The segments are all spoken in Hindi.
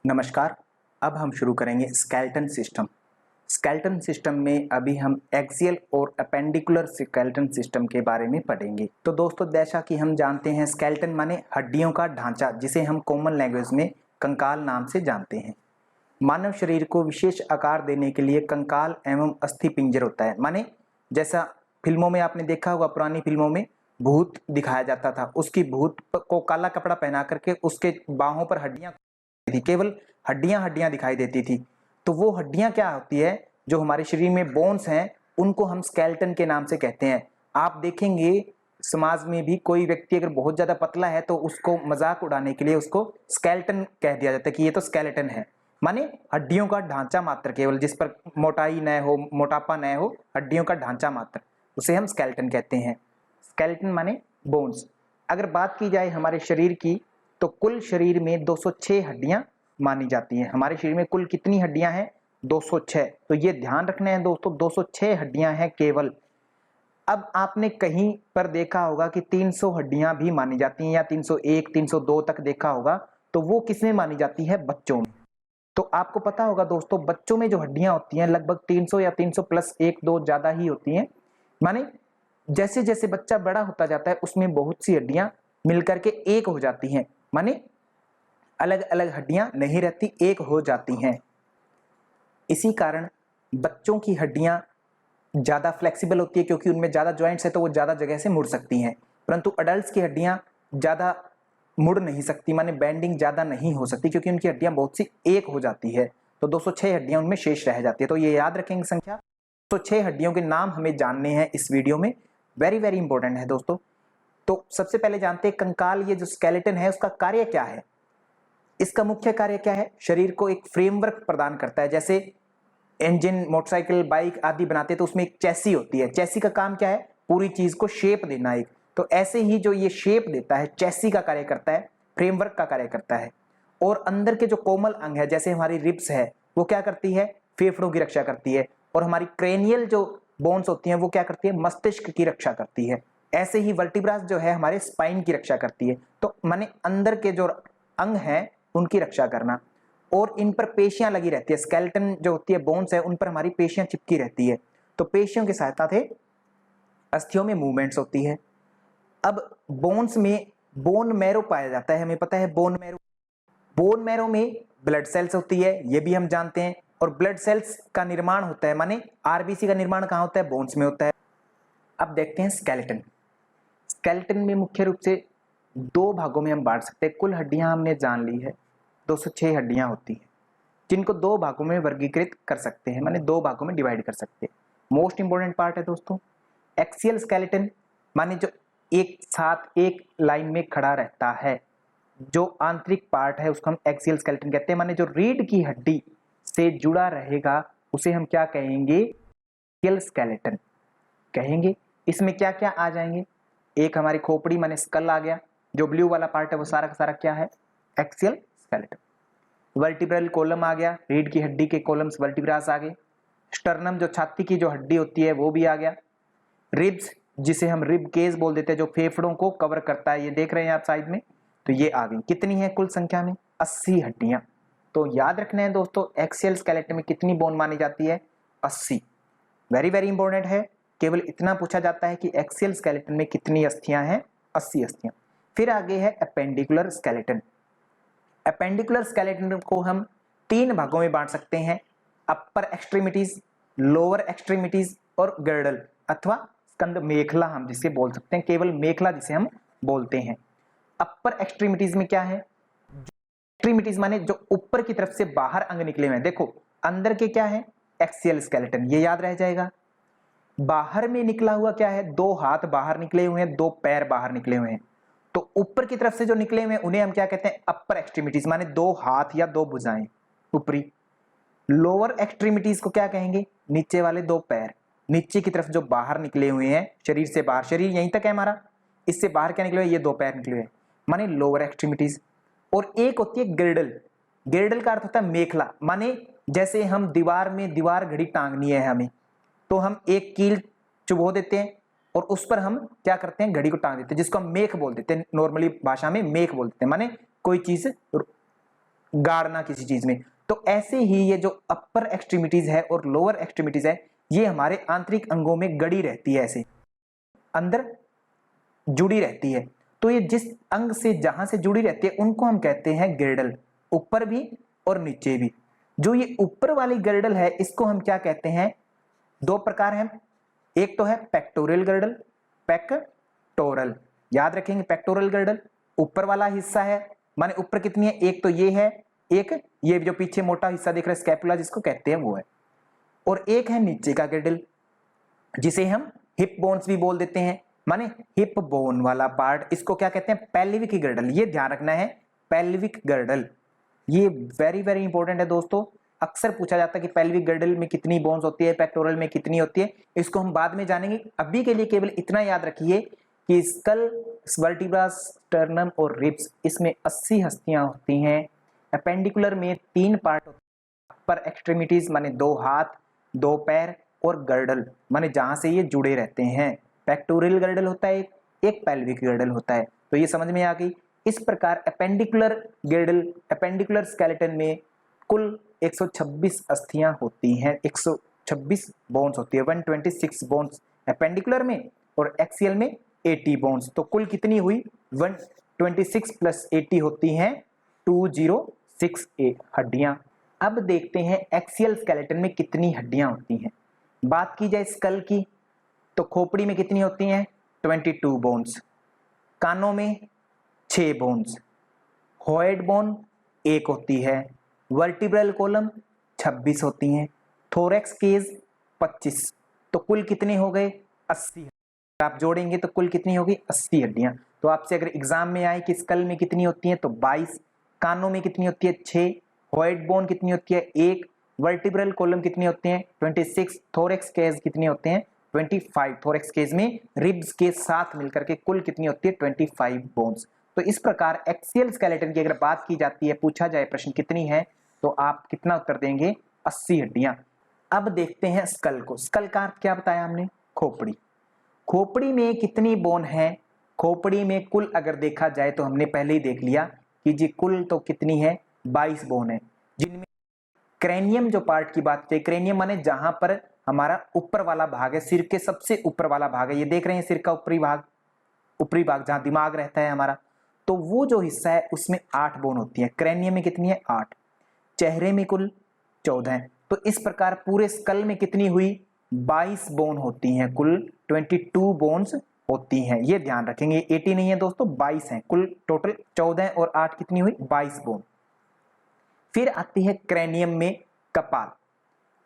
नमस्कार। अब हम शुरू करेंगे स्केलेटन सिस्टम। स्केलेटन सिस्टम में अभी हम एक्सियल और अपेंडिकुलर स्केलेटन सिस्टम के बारे में पढ़ेंगे। तो दोस्तों, जैसा कि हम जानते हैं, स्केलेटन माने हड्डियों का ढांचा, जिसे हम कॉमन लैंग्वेज में कंकाल नाम से जानते हैं। मानव शरीर को विशेष आकार देने के लिए कंकाल एवं अस्थि पिंजर होता है। माने जैसा फिल्मों में आपने देखा होगा, पुरानी फिल्मों में भूत दिखाया जाता था, उसकी भूत को काला कपड़ा पहना करके उसके बाहों पर हड्डियां थी, केवल हड्डियां हड्डियां दिखाई देती थी। तो वो हड्डियां क्या होती है, जो हमारे शरीर में बोन्स हैं, उनको हम स्केलेटन के नाम से कहते हैं। आप देखेंगे समाज में भी कोई व्यक्ति अगर बहुत ज्यादा पतला है तो उसको मजाक उड़ाने के लिए उसको स्केलेटन कह दिया जाता है कि ये तो स्केलेटन है। माने हड्डियों का ढांचा मात्र, केवल जिस पर मोटाई न हो, मोटापा न हो, हड्डियों का ढांचा मात्र, उसे हम स्केलेटन कहते हैं। स्केलेटन माने बोन्स। अगर बात की जाए हमारे शरीर की, तो कुल शरीर में 206 हड्डियां मानी जाती हैं। हमारे शरीर में कुल कितनी हड्डियां हैं? 206। तो ये ध्यान रखना है दोस्तों, 206 हड्डियां हैं केवल। अब आपने कहीं पर देखा होगा कि 300 हड्डियां भी मानी जाती हैं, या 301, 302 तक देखा होगा। तो वो किसमें मानी जाती है? बच्चों में। तो आपको पता होगा दोस्तों, बच्चों में जो हड्डियां होती हैं लगभग 300 या 300 प्लस 1-2 ज्यादा ही होती हैं। माने जैसे जैसे बच्चा बड़ा होता जाता है उसमें बहुत सी हड्डियां मिलकर के एक हो जाती हैं। माने अलग अलग हड्डियां नहीं रहती, एक हो जाती हैं। इसी कारण बच्चों की हड्डियां ज्यादा फ्लेक्सिबल होती है, क्योंकि उनमें ज्यादा जॉइंट्स है तो वो ज्यादा जगह से मुड़ सकती हैं। परंतु अडल्ट्स की हड्डियां ज्यादा मुड़ नहीं सकती, माने बेंडिंग ज्यादा नहीं हो सकती, क्योंकि उनकी हड्डियां बहुत सी एक हो जाती है। तो 206 हड्डियां उनमें शेष रह जाती है। तो ये याद रखेंगे संख्या। 206 हड्डियों के नाम हमें जानने हैं इस वीडियो में। वेरी वेरी इंपॉर्टेंट है दोस्तों। तो सबसे पहले जानते हैं कंकाल, ये जो स्केलेटन है उसका कार्य क्या है। इसका मुख्य कार्य क्या है? शरीर को एक फ्रेमवर्क प्रदान करता है। जैसे इंजन, मोटरसाइकिल, बाइक आदि बनाते हैं तो उसमें एक चैसी होती है। चैसी का काम क्या है? पूरी चीज को शेप देना एक। तो ऐसे ही जो ये शेप देता है, चैसी का कार्य करता है, फ्रेमवर्क का कार्य करता है। और अंदर के जो कोमल अंग है, जैसे हमारी रिब्स है, वो क्या करती है? फेफड़ों की रक्षा करती है। और हमारी क्रेनियल जो बोन्स होती हैं वो क्या करती है? मस्तिष्क की रक्षा करती है। ऐसे ही वर्टिब्रास जो है हमारे स्पाइन की रक्षा करती है। तो माने अंदर के जो अंग हैं उनकी रक्षा करना। और इन पर पेशियां लगी रहती है। स्केलेटन जो होती है, बोन्स है, उन पर हमारी पेशियां चिपकी रहती है। तो पेशियों की सहायता से अस्थियों में मूवमेंट्स होती है। अब बोन्स में बोन मैरो पाया जाता है, हमें पता है बोन मैरो। बोन मैरो में ब्लड सेल्स होती है, ये भी हम जानते हैं। और ब्लड सेल्स का निर्माण होता है, माने आरबीसी का निर्माण कहां होता है? बोन्स में होता है। अब देखते हैं स्केलेटन। स्केलेटन में मुख्य रूप से दो भागों में हम बांट सकते हैं। कुल हड्डियां हमने जान ली है, 206 हड्डियां होती हैं, जिनको दो भागों में वर्गीकृत कर सकते हैं, माने दो भागों में डिवाइड कर सकते हैं। मोस्ट इंपोर्टेंट पार्ट है दोस्तों एक्सियल स्केलेटन, माने जो एक साथ एक लाइन में खड़ा रहता है। जो आंतरिक पार्ट है उसको हम एक्सियल स्केलेटन कहते हैं। माने जो रीढ़ की हड्डी से जुड़ा रहेगा उसे हम क्या कहेंगे? एक्सियल स्केलेटन कहेंगे। इसमें क्या क्या आ जाएंगे? एक हमारी खोपड़ी माने स्कल आ गया, जो ब्लू वाला पार्ट है वो सारा का सारा क्या है? Axial skeleton. वर्टिब्रल कॉलम आ गया, रीढ़ की हड्डी के कॉलम्स वर्टिब्रास आ गए। स्टर्नम जो छाती की जो हड्डी होती है वो भी आ गया। रिब्स, जिसे हम रिब केज बोल देते हैं, जो फेफड़ों को कवर करता है, ये देख रहे हैं आप साइड में, तो ये आ गई। कितनी है कुल संख्या में? 80 हड्डियां। तो याद रखना है दोस्तों, एक्सियल स्केलेटन में कितनी बोन मानी जाती है? 80। वेरी वेरी इंपॉर्टेंट है। केवल इतना पूछा जाता है कि एक्सियल स्केलेटन में कितनी अस्थियां हैं? 80 अस्थियां। फिर आगे है अपेंडिकुलर स्केलेटन। अपेंडिकुलर स्केलेटन को हम तीन भागों में बांट सकते हैं: अपर एक्सट्रीमिटीज, लोअर एक्सट्रीमिटीज और गर्डल, अथवा स्कंद मेखला हम जिसे बोल सकते हैं, केवल मेखला जिसे हम बोलते हैं। अपर एक्सट्रीमिटीज में क्या है? एक्सट्रीमिटीज माने जो ऊपर की तरफ से बाहर अंग निकले हुए हैं। देखो अंदर के क्या है? एक्सियल स्केलेटन, ये याद रह जाएगा। बाहर में निकला हुआ क्या है? दो हाथ बाहर निकले हुए हैं, दो पैर बाहर निकले हुए हैं। तो ऊपर की तरफ से जो निकले हुए हैं उन्हें हम क्या कहते हैं? अपर एक्सट्रीमिटीज, माने दो हाथ या दो भुजाएं ऊपरी। लोअर एक्सट्रीमिटीज को क्या कहेंगे? नीचे वाले दो पैर, नीचे की तरफ जो बाहर निकले हुए हैं शरीर से बाहर। शरीर यहीं तक है हमारा, इससे बाहर क्या निकले हुए? ये दो पैर निकले हुए, माने लोअर एक्सट्रीमिटीज। और एक होती है गिर्डल। गिर्डल का अर्थ होता है मेखला। माने जैसे हम दीवार में दीवार घड़ी टांगनी है हमें, तो हम एक कील चुभो देते हैं और उस पर हम क्या करते हैं? घड़ी को टांग देते हैं, जिसको हम मेख बोल देते हैं। नॉर्मली भाषा में मेख बोल देते हैं, माने कोई चीज गाड़ना किसी चीज में। तो ऐसे ही ये जो अपर एक्सट्रीमिटीज है और लोअर एक्सट्रीमिटीज है ये हमारे आंतरिक अंगों में गड़ी रहती है, ऐसे अंदर जुड़ी रहती है। तो ये जिस अंग से जहां से जुड़ी रहती है उनको हम कहते हैं गिर्डल, ऊपर भी और नीचे भी। जो ये ऊपर वाली गिर्डल है इसको हम क्या कहते हैं, दो प्रकार हैं, एक तो है पेक्टोरल गिर्डल, पेक्टोरल, याद रखेंगे पेक्टोरल गिर्डल ऊपर वाला हिस्सा है, माने ऊपर कितनी है, एक तो ये है, एक ये जो पीछे मोटा हिस्सा दिख रहा है स्कैपुला जिसको कहते हैं वो है, और एक है नीचे का गिर्डल जिसे हम हिप बोन्स भी बोल देते हैं, माने हिप बोन वाला पार्ट, इसको क्या कहते हैं, पेल्विक गिर्डल। ये ध्यान रखना है, पेल्विक गिर्डल, ये वेरी वेरी इंपॉर्टेंट है दोस्तों। अक्सर पूछा जाता है कि पेल्विक गिर्डल में कितनी बोन्स होती है, पेक्टोरल में कितनी होती है, इसको हम बाद में जानेंगे। अभी के लिए केवल इतना याद रखिए कि स्कल, वर्टिब्रा, स्टर्नम और रिब्स, इसमें 80 हस्तियां होती हैं। अपेंडिकुलर में 3 पार्ट होते हैं, अपर एक्सट्रीमिटीज माने 2 हाथ 2 पैर, और गर्डल माने जहां से ये जुड़े रहते हैं। पेक्टोरल गर्डल होता है एक पेल्विक गर्डल होता है। तो ये समझ में आ गई। इस प्रकार अपेंडिकुलर गर्डल, अपेंडिकुलर स्केलेटन में कुल 126 अस्थियां होती हैं, 126 बोन्स होती है, 126 बोन्स अपेंडिकुलर में, और एक्सियल में 80 बोन्स। तो कुल कितनी हुई, 126 प्लस 80 होती हैं 206 हड्डियां। अब देखते हैं एक्सियल स्केलेटन में कितनी हड्डियां होती हैं। बात की जाए स्कल की तो खोपड़ी में कितनी होती हैं, 22 बोन्स, कानों में 6 बोन्स, होएड बोन 1 होती है, वर्टिब्रल कॉलम 26 होती हैं, थोरैक्स केज 25। तो कुल कितने हो गए, 80। आप जोड़ेंगे तो कुल कितनी होगी, 80 हड्डियां। तो आपसे अगर एग्जाम में आए कि स्कल में कितनी होती हैं तो 22, कानों में कितनी होती है 6, होएड बोन कितनी होती है 1, वर्टिब्रल कॉलम कितनी होते हैं 26, थोरैक्स केज कितने होते हैं 25। थोरैक्स केज में रिब्स के साथ मिलकर के कुल कितनी होती है 25 बोन्स। तो इस प्रकार एक्सियल स्केलेटन की अगर बात की जाती है, पूछा जाए प्रश्न कितनी है, तो आप कितना उत्तर देंगे, 80 हड्डियां। अब देखते हैं स्कल को। स्कल का अर्थ क्या बताया हमने, खोपड़ी। खोपड़ी में कितनी बोन है, खोपड़ी में कुल अगर देखा जाए तो हमने पहले ही देख लिया कि जी कुल तो कितनी है, 22 बोन है, जिनमें क्रेनियम जो पार्ट की बात है, क्रेनियम माने जहां पर हमारा ऊपर वाला भाग है, सिर के सबसे ऊपर वाला भाग है, ये देख रहे हैं सिर का ऊपरी भाग जहां दिमाग रहता है हमारा, तो वो जो हिस्सा है उसमें 8 बोन होती है। क्रेनियम में कितनी है, 8। चेहरे में कुल 14 है। तो इस प्रकार पूरे स्कल में कितनी हुई, 22 बोन होती हैं, कुल 22 बोन्स होती हैं। ये ध्यान रखेंगे, 80 नहीं है दोस्तों, 22 हैं कुल, टोटल 14 और 8 कितनी हुई, 22 बोन। फिर आती है क्रेनियम में कपाल।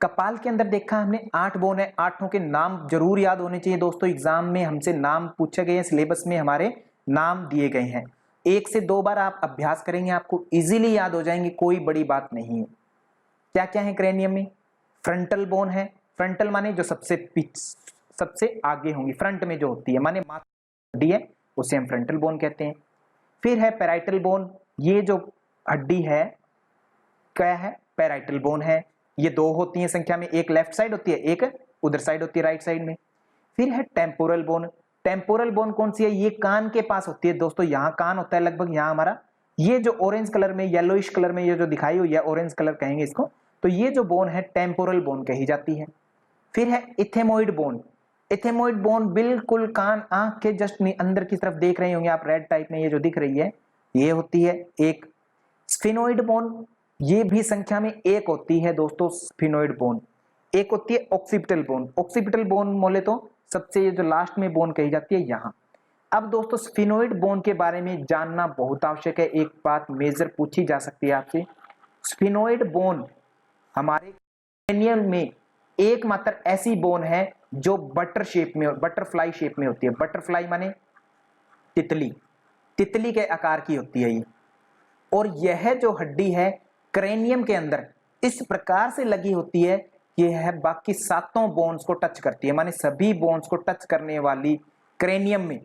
कपाल के अंदर देखा हमने 8 बोन है, 8 के नाम जरूर याद होने चाहिए दोस्तों। एग्जाम में हमसे नाम पूछे गए हैं, सिलेबस में हमारे नाम दिए गए हैं। 1 से 2 बार आप अभ्यास करेंगे आपको इजीली याद हो जाएंगे, कोई बड़ी बात नहीं है। क्या क्या है क्रेनियम में, फ्रंटल बोन है, फ्रंटल माने जो सबसे आगे होंगी, फ्रंट में जो होती है, माने हड्डी है उसे हम फ्रंटल बोन कहते हैं। फिर है पैराइटल बोन, ये जो हड्डी है क्या है, पैराइटल बोन है, ये 2 होती हैं संख्या में, एक लेफ्ट साइड होती है, एक उधर साइड होती है राइट साइड में। फिर है टेम्पोरल बोन। टेम्पोरल बोन कौन सी है, ये कान के पास होती है दोस्तों, यहाँ कान होता है लगभग यहाँ हमारा, ये जो ऑरेंज कलर में, येलोइश कलर में ये जो दिखाई हुई है, ऑरेंज कलर कहेंगे इसको, तो ये जो बोन है टेम्पोरल बोन कही जाती है। फिर है इथेमोइड बोन। इथेमोइड बोन बिल्कुल कान आंख के जस्ट अंदर की तरफ देख रहे होंगे आप, रेड टाइप में ये जो दिख रही है ये होती है एक। स्फिनोइड बोन, ये भी संख्या में 1 होती है दोस्तों, स्फिनोइड बोन। एक होती है ऑक्सीपिटल बोन। ऑक्सीपिटल बोन बोले तो सबसे ये जो लास्ट में बोन कही जाती है यहाँ। अब दोस्तों स्फिनोइड बोन के बारे में जानना बहुत आवश्यक है, एक बात मेजर पूछी जा सकती है आपसे। स्फिनोइड बोन हमारे क्रेनियम में एकमात्र ऐसी बोन है जो बटरफ्लाई शेप में होती है। बटरफ्लाई माने तितली, तितली के आकार की होती है ये। और यह जो हड्डी है क्रेनियम के अंदर इस प्रकार से लगी होती है कि यह बाकी 7 बोन्स को टच करती है, माने सभी बोन्स को टच करने वाली क्रेनियम में।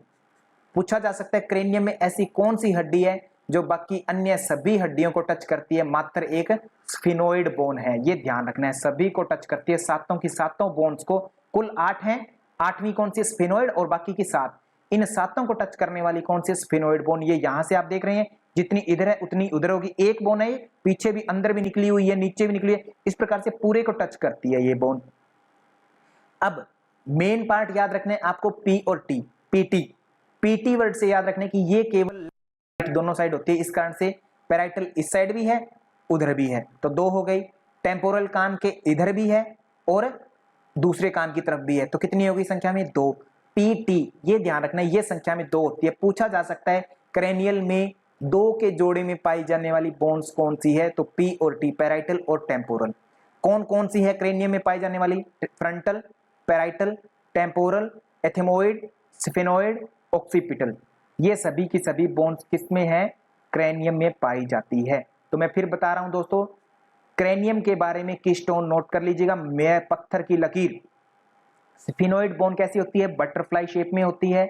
पूछा जा सकता है क्रेनियम में ऐसी कौन सी हड्डी है जो बाकी अन्य सभी हड्डियों को टच करती है, मात्र एक स्फिनोइड बोन है। ये ध्यान रखना है, सभी को टच करती है, 7 की 7 बोन्स को, कुल 8 हैं, 8वीं कौन सी स्फिनोइड और बाकी की 7, इन 7 को टच करने वाली कौन सी स्फिनोइड बोन, ये यहां से आप देख रहे हैं जितनी इधर है उतनी उधर होगी। एक बोन है, पीछे भी अंदर भी निकली हुई है, नीचे भी निकली है, इस प्रकार से पूरे को टच करती है ये बोन। अब मेन पार्ट याद रखने आपको पी और टी, पीटी, पीटी वर्ड से याद रखने की ये केवल दोनों साइड होती है, इस कारण से पैराइटल इस साइड भी है उधर भी है, तो दो हो गई। टेम्पोरल कान के इधर भी है और दूसरे कान की तरफ भी है, तो कितनी होगी संख्या में? दो। पीटी ये ध्यान रखना, ये संख्या में दो होती है। पूछा जा सकता है क्रेनियल में दो के जोड़े में पाई जाने वाली बोन्स कौन सी है, तो पी और टी, पैराइटल और टेम्पोरल। कौन कौन सी है क्रेनियम में पाई जाने वाली? Frontal, parietal, temporal, ethmoid, sphenoid, occipital, ये सभी की सभी बोन्स किसमें है? क्रेनियम में पाई जाती है। तो मैं फिर बता रहा हूं दोस्तों, क्रेनियम के बारे में कीस्टोन नोट कर लीजिएगा, मैं पत्थर की लकीर। स्फिनोइड बोन कैसी होती है? बटरफ्लाई शेप में होती है।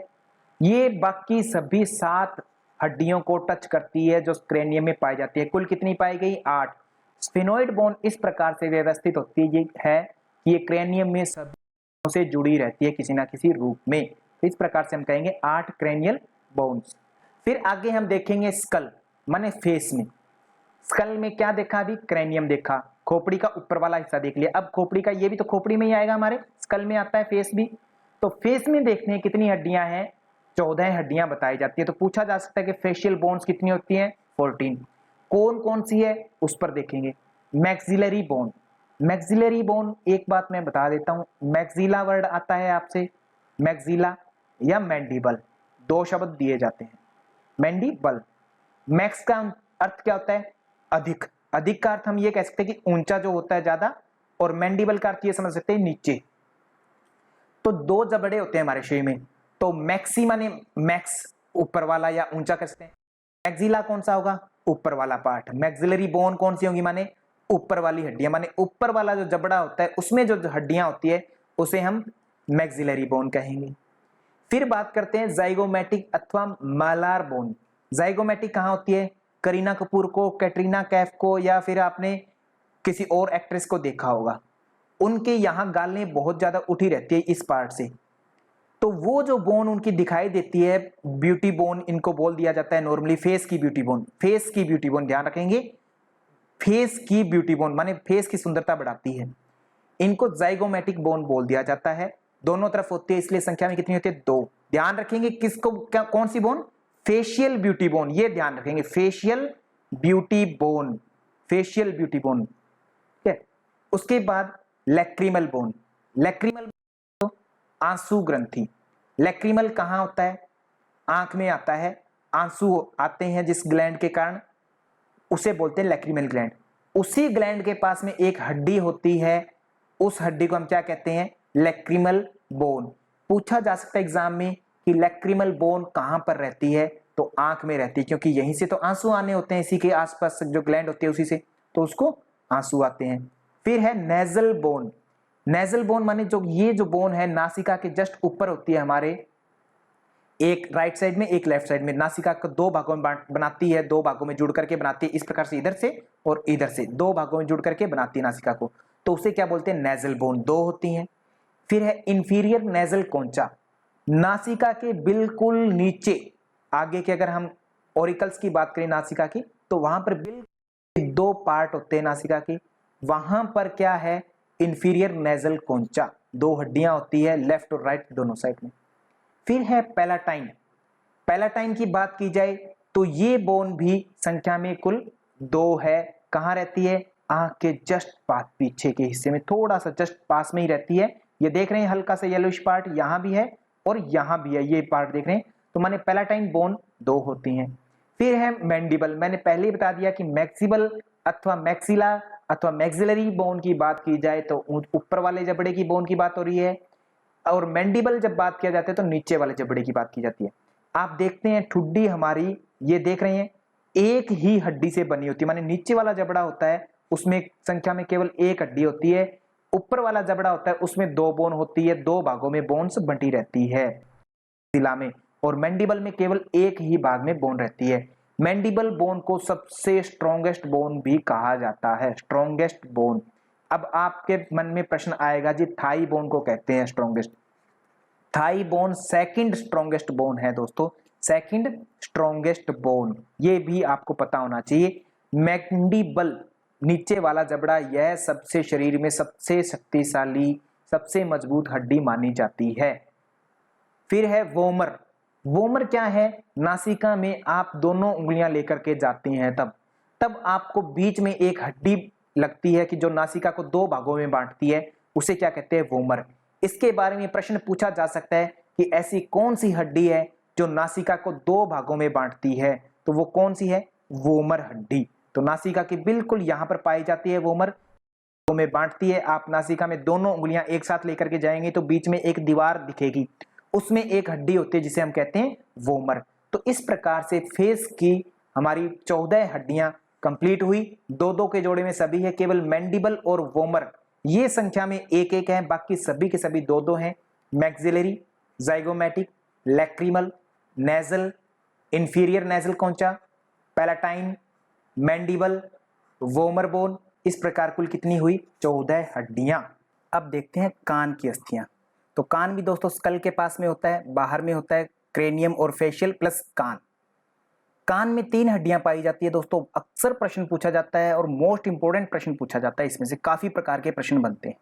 ये बाकी सभी 7 हड्डियों को टच करती है जो क्रेनियम में पाई जाती है। कुल कितनी पाई गई? 8। स्फिनोइड बोन इस प्रकार से व्यवस्थित होती है कि ये क्रेनियम में सभी से जुड़ी रहती है किसी ना किसी रूप में। इस प्रकार से हम कहेंगे 8 क्रेनियल बोन्स। फिर आगे हम देखेंगे स्कल माने फेस में। स्कल में क्या देखा? अभी क्रेनियम देखा, खोपड़ी का ऊपर वाला हिस्सा देख लिया। अब खोपड़ी का, ये भी तो खोपड़ी में ही आएगा, हमारे स्कल में आता है फेस भी। तो फेस में देखते हैं कितनी हड्डियां हैं? 14 हड्डियां बताई जाती है। तो पूछा जा सकता है कि फेशियल बोन्स कितनी होती हैं? 14। कौन कौन सी है उस पर देखेंगे। मैक्सिलरी बोन, मैक्सिलरी बोन एक बात मैं बता देता हूं, मैक्सिला वर्ड आता है आपसे, मैक्सिला या मैंडिबल, दो शब्द दिए जाते हैं। मैंडिबल, मैक्स का अर्थ क्या होता है? अधिक, अधिक का अर्थ हम ये कह सकते हैं कि ऊंचा जो होता है ज्यादा, और मैंडिबल का अर्थ ये समझ सकते हैं नीचे। तो दो जबड़े होते हैं हमारे शरीर में, तो मैक्सी माने मैक्स ऊपर वाला या ऊंचा कह सकते हैं। मैक्सिला कौन सा होगा? ऊपर वाला पार्ट। मैक्सिलरी बोन कौन सी होगी? माने ऊपर वाली हड्डियां, माने ऊपर वाला जो जबड़ा होता है उसमें जो हड्डियां होती है उसे हम मैक्सिलरी बोन कहेंगे। फिर बात करते हैं जाइगोमैटिक अथवा मालार बोन। जाइगोमैटिक कहां होती है? करीना कपूर को, कैटरीना कैफ को, या फिर आपने किसी और एक्ट्रेस को देखा होगा, उनके यहां गालें बहुत ज्यादा उठी रहती है इस पार्ट से। तो वो जो बोन उनकी दिखाई देती है, ब्यूटी बोन इनको बोल दिया जाता है नॉर्मली, फेस की ब्यूटी बोन। फेस की ब्यूटी बोन ध्यान रखेंगे, फेस की ब्यूटी बोन माने फेस की सुंदरता बढ़ाती है, इनको जाइगोमैटिक बोन बोल दिया जाता है। दोनों तरफ होती है, इसलिए संख्या में कितनी होती है? 2। ध्यान रखेंगे किसको, क्या कौन सी बोन? फेशियल ब्यूटी बोन, ये ध्यान रखेंगे, facial beauty bone, facial beauty bone. ठीक है। उसके बाद लैक्रिमल बोन, लैक्रिमल तो आंसू ग्रंथि। लैक्रिमल कहां होता है? आंख में आता है, आंसू आते हैं जिस ग्लैंड के कारण, उसे बोलते हैं लैक्रिमल ग्लैंड। उसी ग्लैंड के पास में एक हड्डी होती है, उस हड्डी को हम क्या कहते हैं? Lacrimal bone. पूछा जा सकता है एग्जाम में कि लैक्रिमल बोन कहां पर रहती है, तो आंख में रहती है, क्योंकि यहीं से तो आंसू आने होते हैं, इसी के आसपास जो ग्लैंड होती है उसी से, तो उसको आंसू आते हैं। फिर है नेजल बोन। नेजल बोन माने जो ये जो बोन है नासिका के जस्ट ऊपर होती है हमारे, एक राइट साइड में एक लेफ्ट साइड में, नासिका को 2 भागों में बनाती है, 2 भागों में जुड़ करके बनाती है, इस प्रकार से इधर से और इधर से 2 भागों में जुड़ करके बनाती है नासिका को, तो उसे क्या बोलते हैं? नेजल बोन, 2 होती हैं। फिर है इंफीरियर नेजल कॉन्चा, नासिका के बिल्कुल नीचे, आगे के अगर हम ओरिकल्स की बात करें नासिका की, तो वहां पर बिल्कुल 2 पार्ट होते हैं नासिका के, वहां पर क्या है? इंफीरियर नेजल कॉन्चा, 2 हड्डियां होती है लेफ्ट और राइट दोनों साइड में। फिर है पैलाटाइन। पैलाटाइन की बात की जाए तो ये बोन भी संख्या में कुल 2 है। कहां रहती है? आंख के जस्ट पास, पीछे के हिस्से में, थोड़ा सा जस्ट पास में ही रहती है। ये देख रहे हैं हल्का सा येलोइश पार्ट यहां भी है और यहां भी है, ये पार्ट देख रहे हैं, तो माने पैलाटाइन बोन 2 होती हैं। फिर है मैंडिबल, मैंने पहले ही बता दिया कि मैक्सिबल अथवा मैक्सिला अथवा मैक्सिलरी बोन की बात की जाए तो ऊपर वाले जबड़े की बोन की बात हो रही है, और मैंडिबल जब बात किया जाता है तो नीचे वाले जबड़े की बात की जाती है। आप देखते हैं ठुड्डी हमारी, ये देख रहे हैं, एक ही हड्डी से बनी होती है, माने नीचे वाला जबड़ा होता है उसमें संख्या में केवल 1 हड्डी होती है, ऊपर वाला जबड़ा होता है उसमें 2 बोन होती है, 2 भागों में बोन्स बंटी रहती है शिला में, और मैंडिबल में केवल एक ही भाग में बोन रहती है। मैंडिबल बोन को सबसे स्ट्रॉन्गेस्ट बोन भी कहा जाता है, स्ट्रॉन्गेस्ट बोन। अब आपके मन में प्रश्न आएगा जी थाई बोन को कहते हैं strongest, thigh bone second strongest bone है दोस्तों, सेकंड स्ट्रॉन्गेस्ट बोन, ये भी आपको पता होना चाहिए। मैंडिबल, नीचे वाला जबड़ा, यह सबसे शरीर में सबसे शक्तिशाली, सबसे मजबूत हड्डी मानी जाती है। फिर है वोमर। वोमर क्या है? नासिका में आप दोनों उंगलियां लेकर के जाते हैं तब आपको बीच में एक हड्डी लगती है कि जो नासिका को दो भागों में बांटती है, उसे क्या कहते हैं? वोमर। इसके बारे में प्रश्न पूछा जा सकता है कि ऐसी कौन सी हड्डी है जो नासिका को दो भागों में बांटती है, तो वो कौन सी है? वोमर हड्डी। तो नासिका की बिल्कुल यहां पर पाई जाती है वोमर, में बांटती है। आप नासिका में दोनों उंगलियां एक साथ लेकर के जाएंगे तो बीच में एक दीवार दिखेगी, उसमें एक हड्डी होती है जिसे हम कहते हैं वोमर। तो इस प्रकार से फेस की हमारी 14 हड्डियां कंप्लीट हुई। दो दो के जोड़े में सभी है, केवल मैंडिबल और वोमर ये संख्या में एक एक है, बाकी सभी के सभी दो दो हैं। Maxillary, zygomatic, lacrimal, nasal, inferior nasal concha, palatine, mandible, vomer bone, इस प्रकार कुल कितनी हुई? 14 हड्डियां। अब देखते हैं कान की अस्थियां। तो कान भी दोस्तों स्कल के पास में होता है, बाहर में होता है क्रेनियम और फेशियल प्लस कान। कान में 3 हड्डियां पाई जाती है दोस्तों। अक्सर प्रश्न पूछा जाता है और मोस्ट इंपोर्टेंट प्रश्न पूछा जाता है, इसमें से काफी प्रकार के प्रश्न बनते हैं।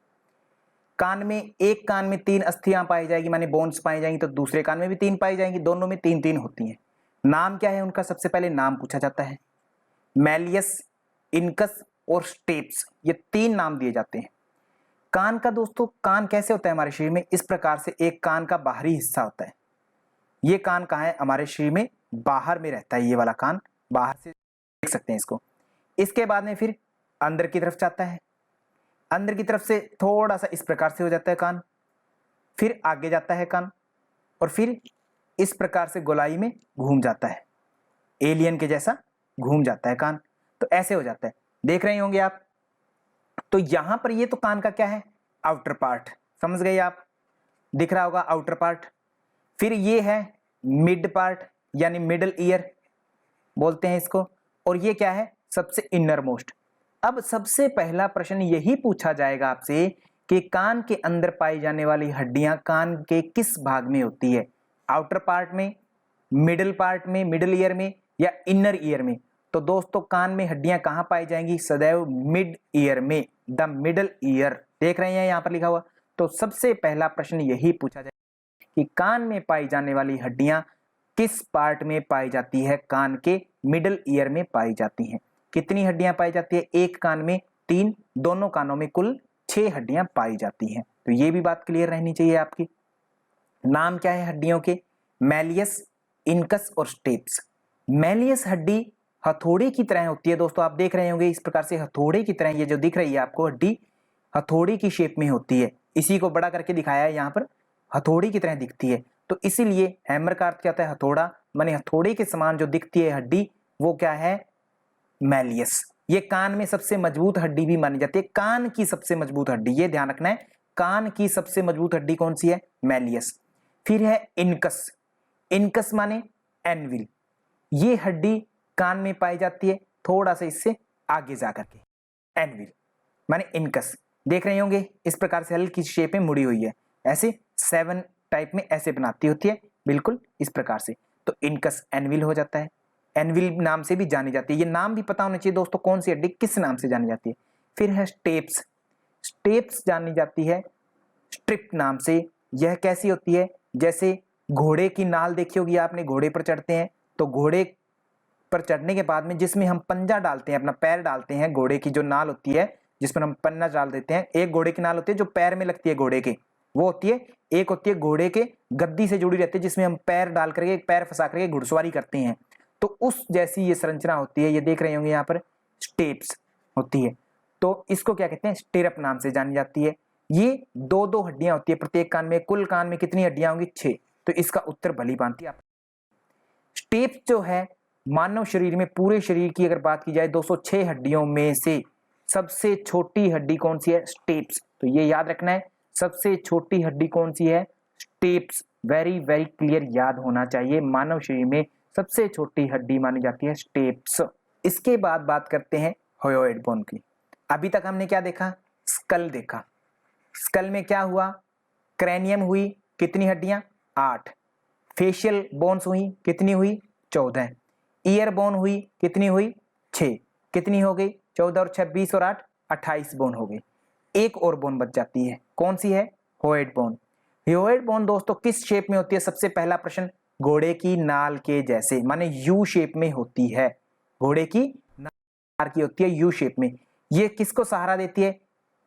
कान में, एक कान में 3 अस्थियां पाई जाएगी, माने बोन्स पाई जाएंगी, तो दूसरे कान में भी 3 पाई जाएंगी, दोनों में 3-3 होती हैं। नाम क्या है उनका? सबसे पहले नाम पूछा जाता है। मैलियस, इनकस और स्टेप्स, ये 3 नाम दिए जाते हैं। कान का दोस्तों, कान कैसे होता है हमारे शरीर में? इस प्रकार से एक कान का बाहरी हिस्सा होता है। ये कान कहाँ है? हमारे शरीर में बाहर में रहता है, ये वाला कान बाहर से देख सकते हैं इसको। इसके बाद में फिर अंदर की तरफ जाता है, अंदर की तरफ से थोड़ा सा इस प्रकार से हो जाता है कान, फिर आगे जाता है कान, और फिर इस प्रकार से गोलाई में घूम जाता है, एलियन के जैसा घूम जाता है कान। तो ऐसे हो जाता है, देख रहे होंगे आप। तो यहां पर ये तो कान का क्या है? आउटर पार्ट, समझ गए आप? दिख रहा होगा आउटर पार्ट। फिर ये है मिड पार्ट, यानी मिडल ईयर बोलते हैं इसको, और ये क्या है? सबसे इनर मोस्ट। अब सबसे पहला प्रश्न यही पूछा जाएगा आपसे कि कान के अंदर पाई जाने वाली हड्डियां कान के किस भाग में होती है? आउटर पार्ट में, मिडिल पार्ट में, मिडिल ईयर में, या इनर ईयर में? तो दोस्तों कान में हड्डियां कहां पाई जाएंगी? सदैव मिड ईयर में, द मिडल ईयर। देख रहे हैं यहां पर लिखा हुआ। तो सबसे पहला प्रश्न यही पूछा जाएगा कि कान में पाई जाने वाली हड्डियां किस पार्ट में पाई जाती है? कान के मिडल ईयर में पाई जाती हैं। कितनी हड्डियां पाई जाती है? एक कान में 3, दोनों कानों में कुल 6 हड्डियां पाई जाती हैं। तो ये भी बात क्लियर रहनी चाहिए आपकी। नाम क्या है हड्डियों के? मैलियस, इनकस और स्टेप्स। मैलियस हड्डी हथौड़े की तरह होती है दोस्तों, आप देख रहे होंगे इस प्रकार से हथौड़े की तरह ये जो दिख रही है आपको हड्डी, हथौड़ी की शेप में होती है। इसी को बड़ा करके दिखाया है यहाँ पर, हथौड़ी की तरह दिखती है। तो इसीलिए हैमर का अर्थ क्या होता है? हथौड़ा, माने हथौड़े के समान जो दिखती है हड्डी, वो क्या है? मैलियस। ये कान में सबसे मजबूत हड्डी भी मानी जाती है, कान की सबसे मजबूत हड्डी, ये ध्यान रखना है। कान की सबसे मजबूत हड्डी कौन सी है? मैलियस। फिर है इनकस। इनकस माने एनविल। ये हड्डी कान में पाई जाती है थोड़ा सा इससे आगे जाकर के, एनविल माने इनकस। देख रहे होंगे इस प्रकार से हल्की शेप में मुड़ी हुई है, ऐसे 7 टाइप में ऐसे बनाती होती है, बिल्कुल इस प्रकार से। तो इनकस एनविल हो जाता है, एनविल नाम से भी जानी जाती है। ये नाम भी पता होना चाहिए दोस्तों, कौन सी हड्डी किस नाम से जानी जाती है। फिर है स्टेप्स। स्टेप्स जानी जाती है स्ट्रिप नाम से। यह कैसी होती है? जैसे घोड़े की नाल देखी होगी आपने, घोड़े पर चढ़ते हैं तो घोड़े पर चढ़ने के बाद में जिसमें हम पंजा डालते हैं, अपना पैर डालते हैं, घोड़े की जो नाल होती है जिसमें हम पन्ना डाल देते हैं, एक घोड़े की नाल होती है जो पैर में लगती है घोड़े के, वो होती है। एक होती है घोड़े के गद्दी से जुड़ी रहती है जिसमें हम पैर डाल करके, पैर फंसा करके घुड़सवारी करते हैं। तो उस जैसी ये संरचना होती है, ये देख रहे होंगे यहाँ पर स्टेप्स होती है। तो इसको क्या कहते हैं? स्टिरअप नाम से जानी जाती है। ये 2-2 हड्डियां होती है प्रत्येक कान में। कुल कान में कितनी हड्डियां होंगी? 6। तो इसका उत्तर भली भांति आप। स्टेप्स जो है मानव शरीर में, पूरे शरीर की अगर बात की जाए 206 हड्डियों में से सबसे छोटी हड्डी कौन सी है? स्टेप्स। तो ये याद रखना है, सबसे छोटी हड्डी कौन सी है? स्टेप्स। वेरी वेरी क्लियर याद होना चाहिए, मानव शरीर में सबसे छोटी हड्डी मानी जाती है स्टेप्स। इसके बाद बात करते हैं हायोइड बोन की। अभी तक हमने क्या देखा? स्कल देखा। स्कल में क्या हुआ? क्रैनियम हुई, कितनी हड्डियां? 8। फेशियल बोन्स हुई कितनी हुई 14, ईयर बोन हुई कितनी हुई 6, कितनी हो गई 14 और 6 20 और 8 28 बोन हो गई। एक और बोन बच जाती है, कौन सी है? होएड बोन। होएड बोन दोस्तों किस शेप में होती है? सबसे पहला प्रश्न, घोड़े की नाल के जैसे, माने यू शेप में होती है, घोड़े की नाल की होती है यू शेप में। ये किसको सहारा देती है?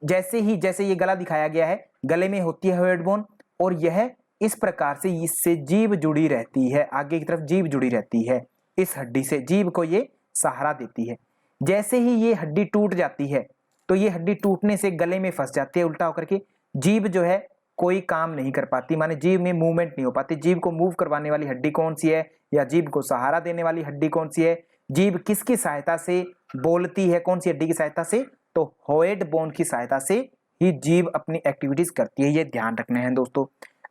जैसे ये गला दिखाया गया है, गले में होती है होएड बोन और यह इस प्रकार से इससे जीभ जुड़ी रहती है, आगे की तरफ जीभ जुड़ी रहती है, इस हड्डी से जीभ को ये सहारा देती है। जैसे ही ये हड्डी टूट जाती है तो ये हड्डी टूटने से गले में फंस जाती है, उल्टा होकर के जीभ जो है कोई काम नहीं कर पाती, माने जीभ में मूवमेंट नहीं हो पाती। जीभ को मूव करवाने वाली हड्डी कौन सी है या जीभ को सहारा देने वाली हड्डी कौन सी है? जीभ किसकी सहायता से बोलती है, कौन सी हड्डी की सहायता से? तो होएड बोन की सहायता से ही जीभ अपनी एक्टिविटीज करती है, ये ध्यान रखना है दोस्तों।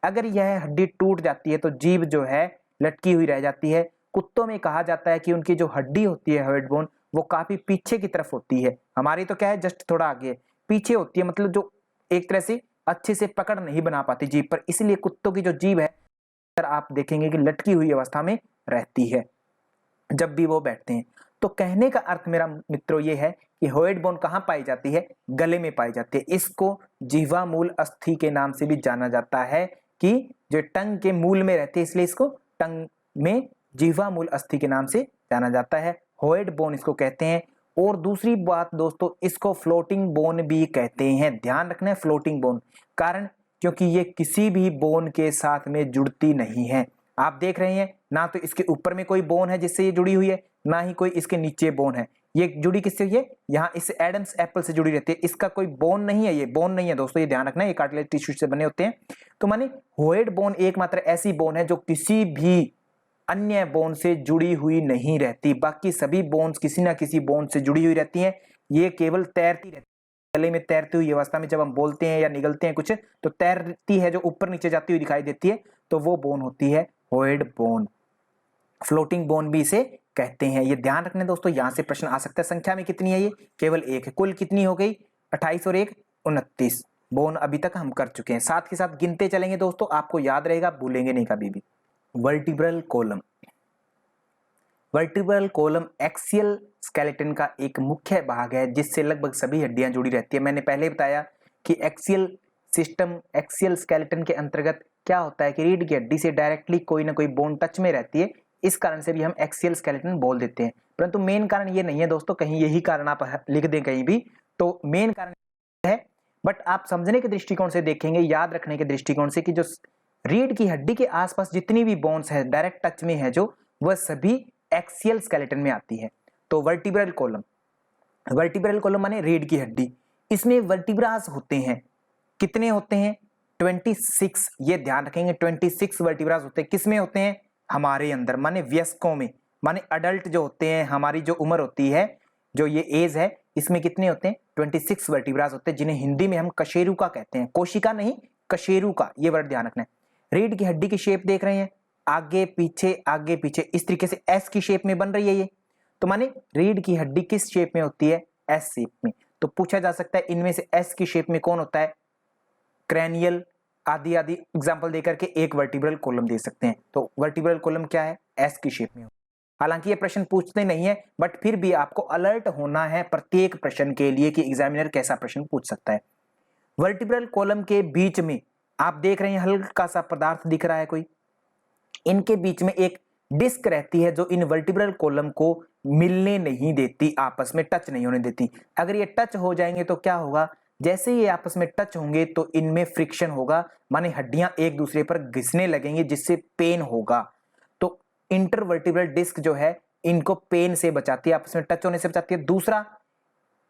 अगर यह हड्डी टूट जाती है तो जीभ जो है लटकी हुई रह जाती है। कुत्तों में कहा जाता है कि उनकी जो हड्डी होती है होएड बोन वो काफी पीछे की तरफ होती है, हमारी तो क्या है जस्ट थोड़ा आगे पीछे होती है, मतलब जो एक तरह से अच्छे से पकड़ नहीं बना पाती जीभ पर, इसलिए कुत्तों की जो जीभ है आप देखेंगे कि लटकी हुई अवस्था में रहती है जब भी वो बैठते हैं। तो कहने का अर्थ मेरा मित्रों ये है कि होएड बोन कहाँ पाई जाती है? गले में पाई जाती है। इसको जिह्वा मूल अस्थि के नाम से भी जाना जाता है कि जो टंग के मूल में रहती है, इसलिए इसको टंग में जिह्वा मूल अस्थि के नाम से जाना जाता है, होएड बोन इसको कहते हैं। और दूसरी बात दोस्तों, इसको फ्लोटिंग बोन भी कहते हैं, ध्यान रखना है फ्लोटिंग बोन, कारण क्योंकि ये किसी भी बोन के साथ में जुड़ती नहीं है। आप देख रहे हैं ना, तो इसके ऊपर में कोई बोन है जिससे ये जुड़ी हुई है, ना ही कोई इसके नीचे बोन है। ये जुड़ी किससे हुई है? यहाँ इस एडम्स एप्पल से जुड़ी रहती है, इसका कोई बोन नहीं है, ये बोन नहीं है दोस्तों, ये ध्यान रखना है, ये कार्टिलेज टिश्यू से बने होते हैं। तो माने होएड बोन एकमात्र ऐसी बोन है जो किसी भी अन्य बोन से जुड़ी हुई नहीं रहती, बाकी सभी बोन्स किसी ना किसी बोन से जुड़ी हुई रहती हैं। ये केवल तैरती रहती है, गले में तैरती हुई अवस्था में जब हम बोलते हैं या निगलते हैं कुछ तो तैरती है, जो ऊपर नीचे जाती हुई दिखाई देती है, तो वो बोन होती है होएड बोन। फ्लोटिंग बोन भी इसे कहते हैं, ये ध्यान रखने दोस्तों। यहां से प्रश्न आ सकता है। संख्या में कितनी है? ये केवल एक है। कुल कितनी हो गई? 28 और 1 29 बोन अभी तक हम कर चुके हैं। साथ के साथ गिनते चलेंगे दोस्तों, आपको याद रहेगा, भूलेंगे नहीं कभी भी। Vertebral column. Vertebral column axial skeleton का एक मुख्य भाग है जिससे लगभग सभी हड्डियां जुड़ी रहती है। मैंने पहले बताया कि एक्सियल सिस्टम, एक्सियल स्केलेटन के अंतर्गत क्या होता है कि रीढ़ की हड्डी से डायरेक्टली कोई ना कोई बोन टच में रहती है, इस कारण से भी हम एक्सियल स्केलेटन बोल देते हैं। परंतु मेन कारण ये नहीं है दोस्तों, कहीं यही कारण आप लिख दें कहीं भी तो मेन कारण है, बट आप समझने के दृष्टिकोण से देखेंगे, याद रखने के दृष्टिकोण से, कि जो रीढ़ की हड्डी के आसपास जितनी भी बोन्स है डायरेक्ट टच में है जो, वह सभी एक्सियल स्केलेटन में आती है। तो वर्टिब्रल कॉलम, वर्टिब्रल कॉलम माने रीढ़ की हड्डी, इसमें वर्टिब्रास होते हैं। कितने होते हैं? 26। ये ध्यान रखेंगे 26 वर्टिब्रास होते हैं। किसमें होते हैं? हमारे अंदर, माने वयस्कों में, माने अडल्ट जो होते हैं, हमारी जो उम्र होती है, जो ये एज है, इसमें कितने होते हैं? 26 वर्टिब्रास होते हैं, जिन्हें हिंदी में हम कशेरुका कहते हैं, कोशिका नहीं कशेरुका, ये वर्ड ध्यान रखना है। रीढ़ की हड्डी की शेप देख रहे हैं, आगे पीछे इस तरीके से एस की शेप में बन रही है ये, तो माने रीढ़ की हड्डी किस शेप में होती है? एस शेप में। तो पूछा जा सकता है इनमें से एस की शेप में कौन होता है? क्रैनियल आदि आदि एग्जांपल देकर के एक वर्टिब्रल कॉलम दे सकते हैं। तो वर्टिब्रल कॉलम क्या है? एस की शेप में। हालांकि ये प्रश्न पूछते नहीं है, बट फिर भी आपको अलर्ट होना है प्रत्येक प्रश्न के लिए कि एग्जामिनर कैसा प्रश्न पूछ सकता है। वर्टिब्रल कॉलम के बीच में आप देख रहे हैं हल्का सा पदार्थ दिख रहा है कोई, इनके बीच में एक डिस्क रहती है जो इन वर्टिब्रल कॉलम को मिलने नहीं देती, आपस में टच नहीं होने देती। अगर ये टच हो जाएंगे तो क्या होगा? जैसे ये आपस में टच होंगे तो इनमें फ्रिक्शन होगा, माने हड्डियां एक दूसरे पर घिसने लगेंगी जिससे पेन होगा। तो इंटरवर्टिब्रल डिस्क जो है इनको पेन से बचाती है, आपस में टच होने से बचाती है। दूसरा,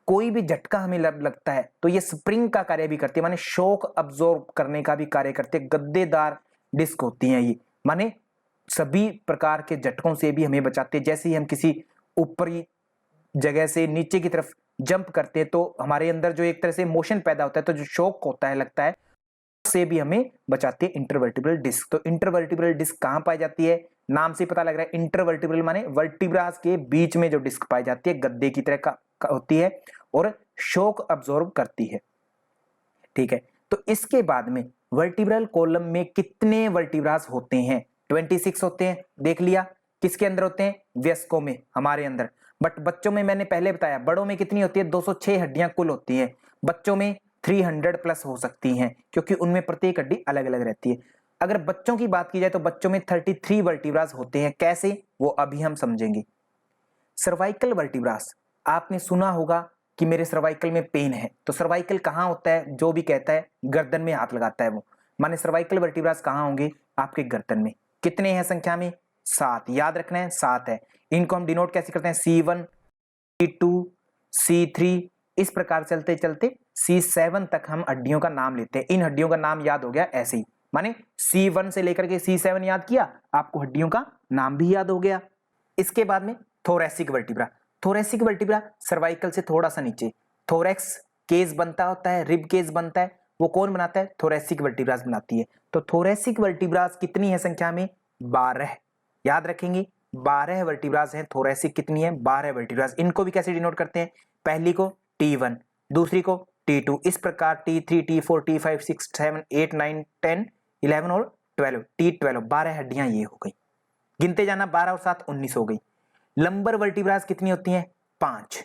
कोई भी झटका हमें लगता है तो ये स्प्रिंग का कार्य भी करती है, माने शॉक अब्सॉर्ब करने का भी कार्य करती है। गद्देदार डिस्क होती हैं ये, माने सभी प्रकार के झटकों से भी हमें बचाते हैं। जैसे ही हम किसी ऊपरी जगह से नीचे की तरफ जंप करते हैं तो हमारे अंदर जो एक तरह से मोशन पैदा होता है, तो जो शॉक होता है लगता है, से भी हमें बचाती है इंटरवर्टिब्रल डिस्क। तो इंटरवर्टिब्रल डिस्क कहां पाई जाती है? नाम से पता लग रहा है, इंटरवर्टिब्रल माने वर्टिब्रास के बीच में जो डिस्क पाई जाती है, गद्दे की तरह का होती है और शॉक अब्सॉर्ब करती है। ठीक है, तो इसके बाद में वर्टिब्रल कॉलम में कितने वर्टिब्रास होते हैं? 26 होते हैं, देख लिया। किसके अंदर होते हैं? वयस्कों में, हमारे अंदर। बट बच्चों में मैंने पहले बताया, बड़ों में कितनी होती है? 206 हड्डियां कुल होती हैं। बच्चों में 300 प्लस हो सकती हैं, क्योंकि उनमें प्रत्येक हड्डी अलग अलग रहती है। अगर बच्चों की बात की जाए तो बच्चों में 33 वर्टिब्रास होते हैं। कैसे? वो अभी हम समझेंगे। सर्वाइकल वर्टिब्रास, आपने सुना होगा कि मेरे सर्वाइकल में पेन है, तो सर्वाइकल कहाँ होता है? जो भी कहता है गर्दन में हाथ लगाता है वो, माने सर्वाइकल वर्टिब्रास कहाँ होंगे? आपके गर्दन में। कितने हैं संख्या में? 7, याद रखना है 7 है। इनको हम डिनोट कैसे करते हैं? C1, C2, C3, इस प्रकार चलते चलते C7 तक हम हड्डियों का नाम लेते हैं। इन हड्डियों का नाम याद हो गया ऐसे ही, माने C1 से लेकर के C7 याद किया, आपको हड्डियों का नाम भी याद हो गया। इसके बाद में thoracic vertebra. Thoracic vertebra cervical से थोड़ा सा नीचे, थोरैक्स केस बनता होता है, रिब केस बनता है, वो कौन बनाता है? थोरैसिक वर्टिब्रास बनाती है। तो थोरैसिक वर्टिब्रास कितनी है संख्या में? 12, याद रखेंगे 12 वर्टिब्रास है। थोरैसिक कितनी है? 12 वर्टिब्रास। इनको भी कैसे डिनोट करते हैं? पहली को T1, दूसरी को T2, इस प्रकार T3, T4, T5, 6, 7, 8, 9, 10, 11 और 12, T12, 12 हड्डियां ये हो गई। गिनते जाना, 12 और 7 19 हो गई। लंबर वर्टिब्रास कितनी होती हैं? 5।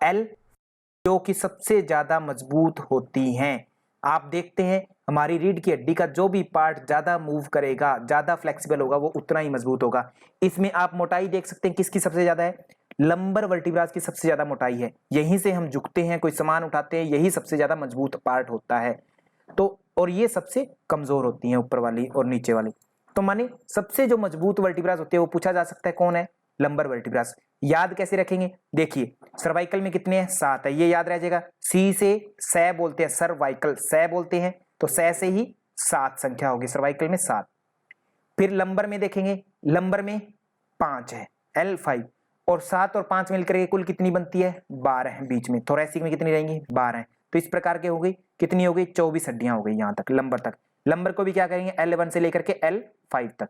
L जो कि सबसे ज्यादा मजबूत होती हैं। आप देखते हैं हमारी रीढ़ की हड्डी का जो भी पार्ट ज्यादा मूव करेगा, ज्यादा फ्लेक्सिबल होगा, वो उतना ही मजबूत होगा। इसमें आप मोटाई देख सकते हैं किसकी सबसे ज्यादा है? लंबर वर्टिब्रास की सबसे ज्यादा मोटाई है। यहीं से हम झुकते हैं, कोई सामान उठाते हैं, यही सबसे ज्यादा मजबूत पार्ट होता है। तो और ये सबसे कमजोर होती हैं, ऊपर वाली और नीचे वाली। तो माने सबसे जो मजबूत वर्टिब्रास होती है वो पूछा जा सकता है कौन है? Lumbar vertebras. याद कैसे रखेंगे? देखिए सर्वाइकल में कितने हैं? 7 है, ये याद रह जाएगा। सी से सै बोलते हैं, सर्वाइकल सै बोलते हैं, तो सै से ही 7 संख्या होगी, सर्वाइकल में 7। फिर लंबर में देखेंगे, लंबर में 5 है, L5, और 7 और 5 मिलकर के कुल कितनी बनती है? 12 है बीच में। थोरैसिक में कितनी रहेंगी? 12 है। तो इस प्रकार के हो गई, कितनी हो गई? 24 हड्डियां हो गई यहां तक, लंबर तक। लंबर को भी क्या करेंगे? L1 से लेकर के L5 तक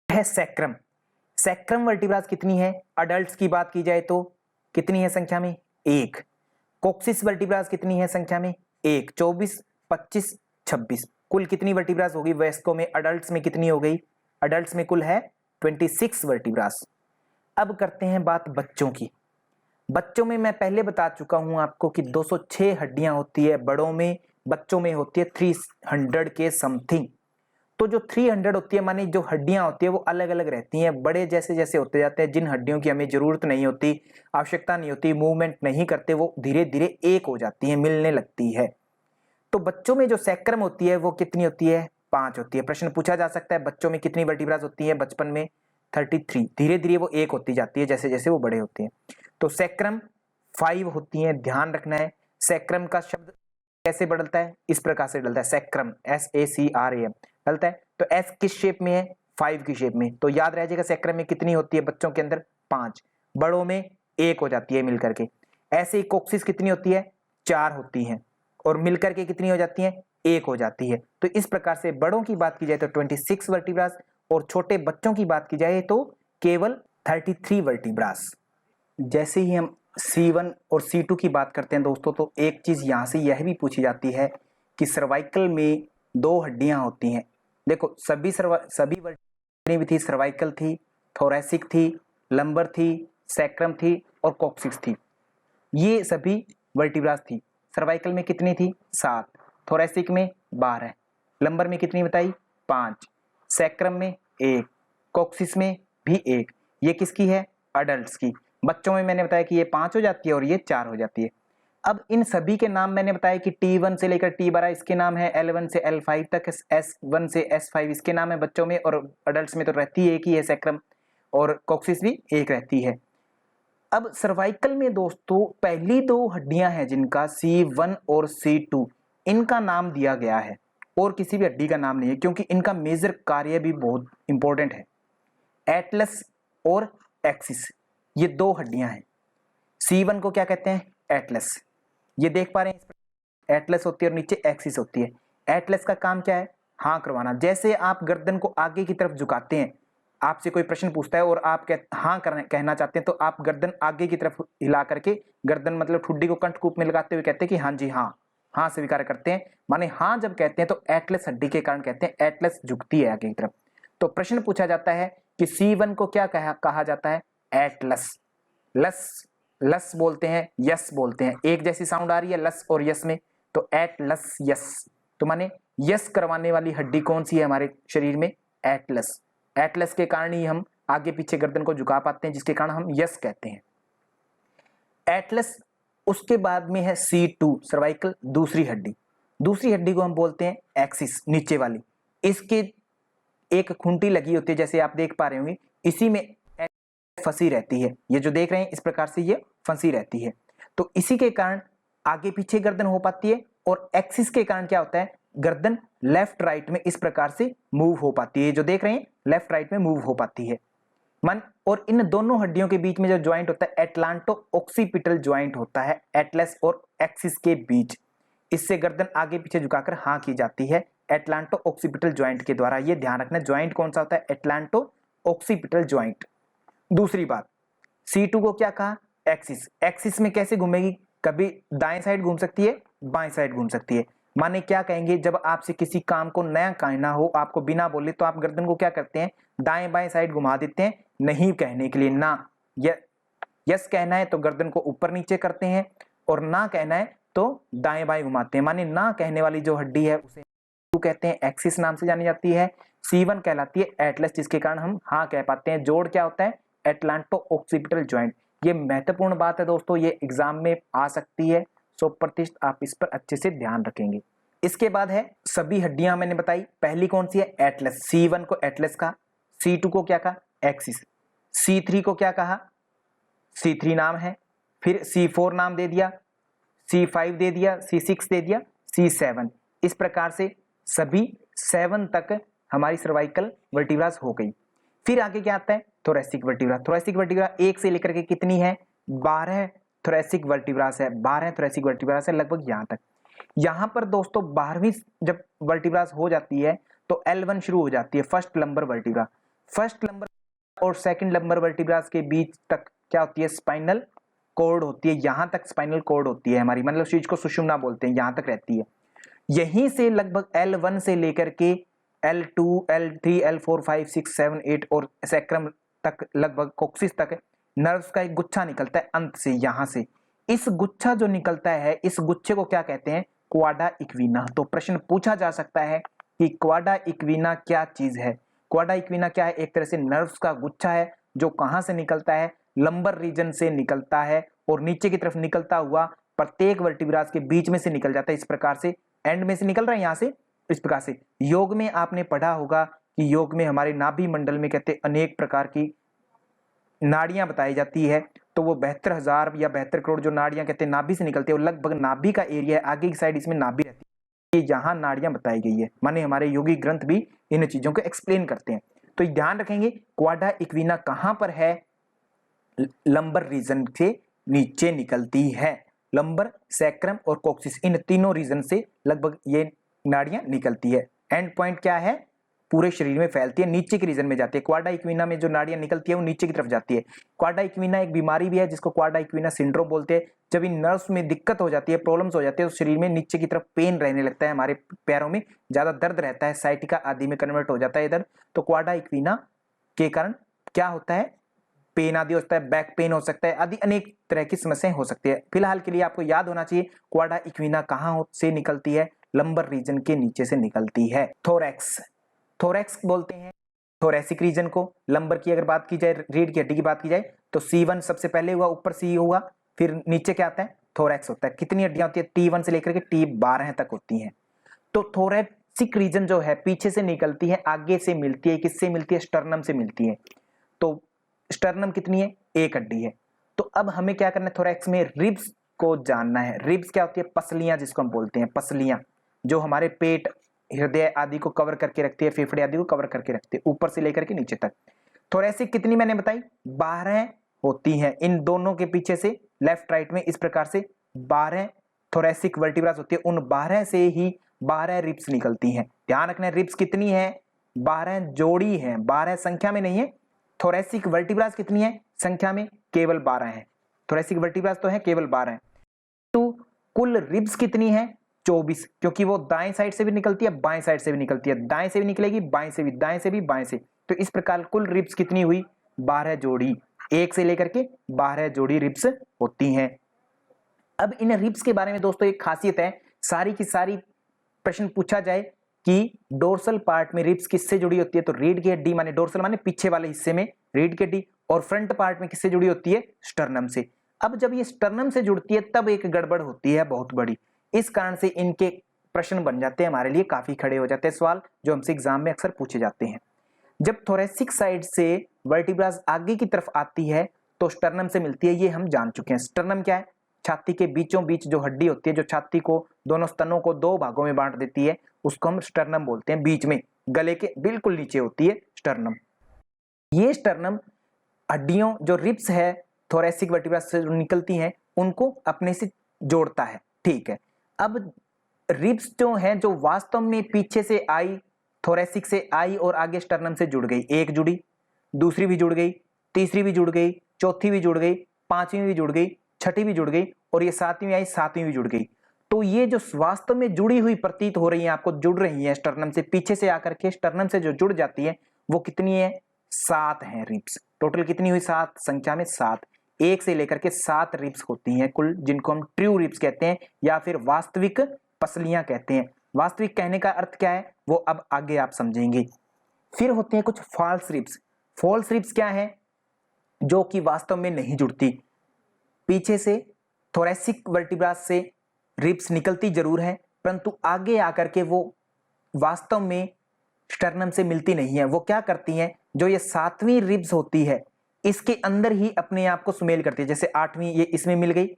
है। सैक्रम, सैक्रम वर्टिब्रास कितनी है? अडल्ट्स की बात की जाए तो कितनी है संख्या में? 1। कोक्सिस वर्टिब्रास कितनी है संख्या में? 1, 24, 25, 26, कुल कितनी वर्टिब्रास होगी वयस्कों में? अडल्ट्स में कितनी हो गई? अडल्ट्स में कुल है 26 वर्टिब्रास। अब करते हैं बात बच्चों की। बच्चों में मैं पहले बता चुका हूं आपको कि 206 हड्डियां होती है बड़ों में, बच्चों में होती है 300 के समथिंग। तो जो 300 होती है, माने जो हड्डियां होती है वो अलग अलग रहती हैं। बड़े जैसे जैसे होते जाते हैं, जिन हड्डियों की हमें जरूरत नहीं होती, आवश्यकता नहीं होती, मूवमेंट नहीं करते, वो धीरे धीरे एक हो जाती है, मिलने लगती है। तो बच्चों में जो सैक्रम होती है वो कितनी होती है? 5 होती है। प्रश्न पूछा जा सकता है बच्चों में कितनी वर्टिब्रास होती है? बचपन में 33, धीरे धीरे वो एक होती जाती है जैसे जैसे वो बड़े होते हैं। तो सैक्रम 5 होती है, ध्यान रखना है। सैक्रम का शब्द कैसे बदलता है? इस प्रकार से बदलता है, सैक्रम, SACRAM बदलता है। तो S किस शेप में है? 5 की शेप में। तो याद रह जाएगा सैक्रम में कितनी होती है बच्चों के अंदर? 5, बड़ों में 1 हो जाती है मिलकर के। ऐसे ही कोक्सिस कितनी होती है? 4 होती है, और मिलकर के कितनी हो जाती है? 1 हो जाती है। तो इस प्रकार से बड़ों की बात की जाए तो 26 वर्टिब्रास, और छोटे बच्चों की बात की जाए तो केवल 33 वर्टिब्रास। जैसे ही हम C1 और C2 की बात करते हैं दोस्तों, तो एक चीज यहां से यह भी पूछी जाती है कि सर्वाइकल में 2 हड्डियां होती हैं। देखो सभी वर्टिब्रास भी थी, सर्वाइकल थी, थोरैसिक थी, लंबर थी, सैक्रम थी और कोक्सिस थी। ये सभी वर्टिब्रास थी। सर्वाइकल में कितनी थी? 7, थोरैसिक में 12, लंबर में कितनी बताई? 5, सैक्रम में 1, कोक्सिस में भी 1। ये किसकी है? अडल्ट्स की। बच्चों में मैंने बताया कि ये 5 हो जाती है और ये 4 हो जाती है। अब इन सभी के नाम मैंने बताया कि T1 से लेकर T12 इसके नाम है, L1 से L5 तक S1 से S5 इसके नाम है बच्चों में, और अडल्ट्स में तो रहती है एक ही है सैक्रम, और कोक्सिस भी एक रहती है। अब सर्वाइकल में दोस्तों पहली 2 हड्डियां हैं जिनका C1 और C2 इनका नाम दिया गया है, और किसी भी हड्डी का नाम नहीं है, क्योंकि इनका मेजर कार्य भी बहुत इंपॉर्टेंट है। एटलस और एक्सिस, ये 2 हड्डियां हैं। C1 को क्या कहते हैं? एटलस। ये देख पा रहे हैं, एटलस होती है और नीचे एक्सिस होती है। एटलस का काम क्या है? हाँ करवाना। जैसे आप गर्दन को आगे की तरफ झुकाते हैं, आपसे कोई प्रश्न पूछता है और आप हाँ कहना चाहते हैं, तो आप गर्दन आगे की तरफ हिला करके, गर्दन मतलब ठुड्डी को कंठकूप में लगाते हुए कहते हैं कि हाँ जी हाँ, हाँ स्वीकार करते हैं। माने हाँ जब कहते हैं तो एटलस हड्डी के कारण कहते हैं, एटलस झुकती है आगे की तरफ। तो प्रश्न पूछा जाता है कि C1 को क्या कहा जाता है? एटलस। लस लस बोलते हैं, यस बोलते हैं, एक जैसी साउंड आ रही है लस और यस में, तो एटलस यस। तो माने यस करवाने वाली हड्डी कौन सी है हमारे शरीर में? एटलस। एटलस के कारण ही हम आगे पीछे गर्दन को झुका पाते हैं, जिसके कारण हम यस कहते हैं। एटलस। उसके बाद में है C2 सर्वाइकल, दूसरी हड्डी। दूसरी हड्डी को हम बोलते हैं एक्सिस, नीचे वाली। इसके एक खूंटी लगी होती है, जैसे आप देख पा रहे होंगे, इसी में फंसी रहती है। ये जो देख रहे हैं इस प्रकार से ये फंसी रहती है। तो इसी के कारण आगे पीछे गर्दन हो पाती है, और एक्सिस के कारण क्या होता है? गर्दन लेफ्ट राइट में इस प्रकार से मूव हो पाती है। जो देख रहे हैं लेफ्ट राइट में मूव हो पाती है मन। और इन दोनों हड्डियों के बीच में जो ज्वाइंट होता है एटलांटो ऑक्सीपिटल ज्वाइंट होता है, एटलस और एक्सिस के बीच। इससे गर्दन आगे पीछे झुकाकर हाँ की जाती है एटलांटो ऑक्सीपिटल ज्वाइंट के द्वारा। ये ध्यान रखना, ज्वाइंट कौन सा होता है? Atlanto occipital joint. दूसरी बात, C2 को क्या कहा? एक्सिस। एक्सिस में कैसे घूमेगी? कभी दाएं साइड घूम सकती है, बाएं साइड घूम सकती है। माने क्या कहेंगे, जब आपसे किसी काम को नया कहना हो, आपको बिना बोले, तो आप गर्दन को क्या करते हैं? दाएं बाएं साइड घुमा देते हैं, नहीं कहने के लिए। ना यस कहना है तो गर्दन को ऊपर नीचे करते हैं, और ना कहना है तो दाएं बाएं घुमाते हैं। माने ना कहने वाली जो हड्डी है उसे कहते हैं, एक्सिस नाम से जानी जाती है। C1 कहलाती है एटलस, जिसके कारण हम हाँ कह पाते हैं। जोड़ क्या होता है? Atlanto occipital joint. ये महत्वपूर्ण बात है दोस्तों, ये एग्जाम में आ सकती है, 100% आप इस पर अच्छे से ध्यान रखेंगे। इसके बाद है सभी हड्डियां मैंने बताई। पहली कौन सी है? एटलस। C1 को एटलस कहा, C2 को क्या कहा? एक्सिस। C3 को क्या कहा? C3 नाम है, फिर C4 नाम दे दिया, C5 दे दिया, C6 दे दिया, C7। इस प्रकार से सभी 7 तक हमारी सर्वाइकल वर्टिब्रास हो गई। फिर आगे क्या आता है? Thoracic vertebra. थोरेसिक वर्टिब्रा 1 से लेकर के कितनी है? 12 थोरेसिक वर्टिब्रास है। 12 थोरेसिक वर्टिब्रास है लगभग यहाँ तक। यहाँ पर दोस्तों 12वीं जब वर्टिब्रास हो जाती है तो L1 शुरू हो जाती है, first lumbar vertebra. First lumbar और सेकंड लंबर वर्टिब्रास के बीच तक क्या होती है? स्पाइनल कॉर्ड होती है। यहाँ तक स्पाइनल कॉर्ड होती है हमारी, मतलब चीज को सुषुम्ना बोलते हैं, यहाँ तक रहती है। यहीं से लगभग L1 से लेकर के L2, L3, L4, 5, 6, 7, 8 और सैक्रम तक, लगभग कोक्सिस तक नर्व्स का एक गुच्छा निकलता है अंत से। यहां से इस गुच्छा जो निकलता है, इस गुच्छे को क्या कहते हैं? क्वाडा इक्विना। तो प्रश्न पूछा जा सकता है कि क्वाडा इक्विना क्या चीज है? क्वाडा इक्विना क्या है? एक तरह से नर्व्स का गुच्छा है, जो कहां से निकलता है? लंबर रीजन से निकलता है, और नीचे की तरफ निकलता हुआ प्रत्येक वर्टिब्रास के बीच में से निकल जाता है। इस प्रकार से एंड में से निकल रहा है यहाँ से। इस प्रकार से योग में आपने पढ़ा होगा कि योग में हमारे नाभि मंडल में कहते अनेक प्रकार की नाड़ियां बताई जाती है। तो वो 72,000 या 72 करोड़ जो नाड़ियां कहते हैं नाभि से निकलती है, वो लगभग नाभि का एरिया है, आगे की साइड इसमें नाभि रहती है। ये यहाँ नाड़ियां बताई गई है, माने हमारे योगी ग्रंथ भी इन चीजों को एक्सप्लेन करते हैं। तो ध्यान रखेंगे क्वाडा इक्विना कहां पर है? लंबर रीजन से नीचे निकलती है। लंबर, सैक्रम और कोक्सिस, इन तीनों रीजन से लगभग ये नाड़ियां निकलती है। एंड पॉइंट क्या है? पूरे शरीर में फैलती है, नीचे के रीजन में जाती है। क्वाडा इक्विना में जो नाड़ियां निकलती है वो नीचे की तरफ जाती है। क्वाडा इक्विना एक बीमारी भी है जिसको क्वाडा इक्विना सिंड्रोम बोलते हैं। जब इन नर्व्स में दिक्कत हो जाती है, प्रॉब्लम्स हो जाती है, तो शरीर में नीचे की तरफ पेन रहने लगता है, हमारे पैरों में ज्यादा दर्द रहता है, साइटिका आदि में कन्वर्ट हो जाता है इधर। तो क्वाडा इक्विना के कारण क्या होता है? पेन आदि होता है, बैक पेन हो सकता है, आदि अनेक तरह की समस्याएं हो सकती है। फिलहाल के लिए आपको याद होना चाहिए क्वाडा इक्विना कहां से निकलती है? लंबर रीजन के नीचे से निकलती है। थोरैक्स, थोरैक्स बोलते हैं थोरेसिक रीजन को। लंबर की अगर बात की जाए, रीढ़ की हड्डी की बात की जाए, तो C1 सबसे पहले हुआ, ऊपर C हुआ, फिर नीचे क्या आता है? थोरैक्स होता है। कितनी हड्डियां होती है? T1 से लेकर के T12 तक होती हैं। तो थोरेसिक रीजन जो है पीछे से निकलती है, आगे से मिलती है, किससे मिलती है? स्टर्नम से मिलती है। तो स्टर्नम कितनी है? एक हड्डी है। तो अब हमें क्या करना है? थोरैक्स में रिब्स को जानना है। रिब्स क्या होती है? पसलियां, जिसको हम बोलते हैं पसलियां, जो हमारे पेट, हृदय आदि को कवर करके रखती है, फेफड़े आदि को कवर करके रखती है, ऊपर से लेकर के नीचे तक। थोरैसिक कितनी मैंने बताई? 12 होती हैं। इन दोनों के पीछे से लेफ्ट राइट में इस प्रकार से 12 थोरैसिक वर्टिब्रास होती है। उन 12 से ही 12 रिब्स निकलती हैं। ध्यान रखना, रिब्स कितनी है? 12 जोड़ी है, 12 संख्या में नहीं है। थोरैसिक वर्टिब्रास कितनी है संख्या में? केवल 12 है। थोरैसिक वर्टिब्रास तो है केवल 12 है। तो कुल रिब्स कितनी है? 24, क्योंकि वो दाएं साइड से भी निकलती है, बाएं साइड से भी निकलती है, दाएं से भी निकलेगी, बाएं से भी, दाएं से भी, बाएं से। तो इस प्रकार कुल रिब्स कितनी हुई? 12 जोड़ी। 1 से लेकर के 12 जोड़ी रिब्स होती हैं। अब इन रिब्स के बारे में दोस्तों एक खासियत है, सारी की सारी प्रश्न पूछा जाए कि डोर्सल पार्ट में रिब्स किससे जुड़ी होती है, तो रीढ़ की हड्डी, माने डोर्सल माने पीछे वाले हिस्से में रीढ़ की हड्डी, और फ्रंट पार्ट में किससे जुड़ी होती है? स्टर्नम से। अब जब ये स्टर्नम से जुड़ती है तब एक गड़बड़ होती है बहुत बड़ी, इस कारण से इनके प्रश्न बन जाते हैं, हमारे लिए काफी खड़े हो जाते हैं सवाल, जो हमसे एग्जाम में अक्सर पूछे जाते हैं। जब थोरेसिक साइड से वर्टिब्रास आगे की तरफ आती है तो स्टर्नम से मिलती है, ये हम जान चुके हैं। स्टर्नम क्या है? छाती के बीचों बीच जो हड्डी होती है, जो छाती को, दोनों स्तनों को 2 भागों में बांट देती है, उसको हम स्टर्नम बोलते हैं। बीच में गले के बिल्कुल नीचे होती है स्टर्नम। ये स्टर्नम हड्डियों जो रिब्स है थोरेसिक वर्टिब्रास से जो निकलती हैं उनको अपने से जोड़ता है, ठीक है। अब रिब्स जो हैं जो वास्तव में पीछे से आई, थोरेसिक से आई और आगे स्टर्नम से जुड़ गई, एक जुड़ी, दूसरी भी जुड़ गई, तीसरी भी जुड़ गई, चौथी भी जुड़ गई, पांचवी भी जुड़ गई, छठी भी जुड़ गई, और ये सातवीं आई, सातवीं भी जुड़ गई। तो ये जो वास्तव में जुड़ी हुई प्रतीत हो रही है आपको, जुड़ रही है स्टर्नम से, पीछे से आकर के स्टर्नम से जो जुड़ जाती है वो कितनी है? 7 है रिब्स। टोटल कितनी हुई? 7, संख्या में 7। 1 से लेकर के 7 रिब्स होती हैं कुल, जिनको हम ट्रू रिब्स कहते हैं या फिर वास्तविक पसलियां कहते हैं। वास्तविक कहने का अर्थ क्या है वो अब आगे आप समझेंगे। फिर होते हैं कुछ फॉल्स रिब्स। फॉल्स रिब्स क्या है? जो कि वास्तव में नहीं जुड़ती, पीछे से थोरेसिक वर्टिब्रास से रिब्स निकलती जरूर है, परंतु आगे आकर के वो वास्तव में स्टर्नम से मिलती नहीं है। वो क्या करती हैं? जो ये 7वीं रिब्स होती है इसके अंदर ही अपने आप को सुमेल करती है। जैसे 8वीं ये इसमें मिल गई,